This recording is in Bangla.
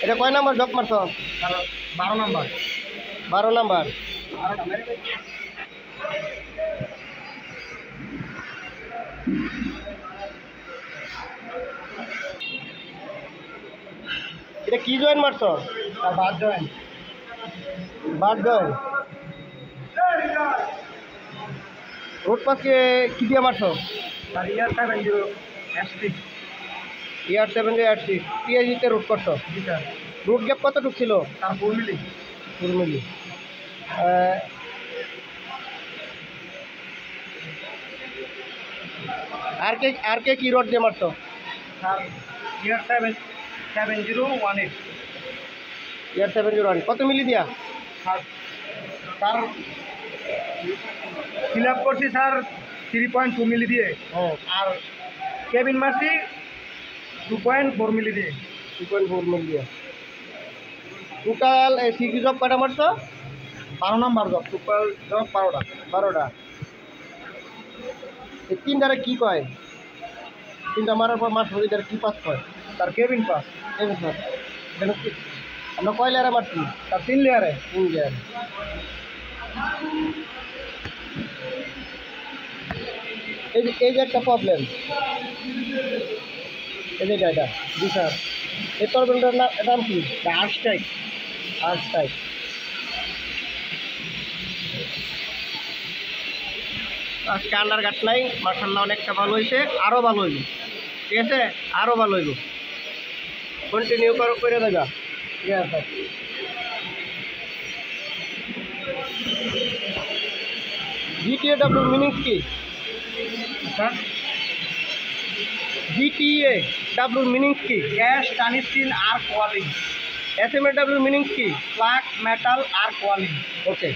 এটা কয় নাম্বার জব মারছ? 12 নাম্বার। 12 নাম্বার। এটা কি জয়েন মারছ? বাদ জয়েন। বাদ জয়েন। রোড পাসকে কি দিয়ে মারছ? আর ইয়ার 70 এসটি। ইয়ার 70 পিএইচডিতে রুট করছ। জি স্যার। রুট গ্যাপ কতটুকু ছিল? তার 4 মিলি। 4 মিলি। আর কে কি রড দিয়ে মারছ? স্যার ইয়ার 7018। ইয়ার 701 কত মিলি দিয়া? স্যার তার ফিল আপ করছি স্যার 3.2 মিলি দিয়ে। আর কেবিন মারছি 2.4 মিলি দিয়ে। 2.4 মিলি দিয়া। টোটাল সিক্স জব কয়টা মারছ? 12 নাম্বার জব। টোটাল জব 12টা। 12টা। এই তিনটারে কি কয়? তিনটা মারার পর মাস হয়ে কি পাস কয়? তার কেবিন পাস। এই স্যার আমরা কয় লেয়ারে মারছি? তার 3 লেয়ারে। 3 লেয়ার। এই যে একটা প্রবলেম, এই যে এটা। জি স্যার। এই প্রবলেমটার নাম কি? আর্টস্টাইক। আর্টস্টাইক। আজকে আন্ডার গাট নাই, মার্শাল্লাহ অনেকটা ভালো হয়েছে, আরও ভালো হইব। ঠিক আছে, আরও ভালো হইব। কন্টিনিউ করে দেখা। ঠিক আছে। জিটিএডব্লিউর মিনিংস কি? স্যার জিটিএডব্লিউর মিনিংস কি? Gas tungsten arc welding. এসএমএডব্লিউর মিনিংস কি? Flag metal arc welding. ওকে।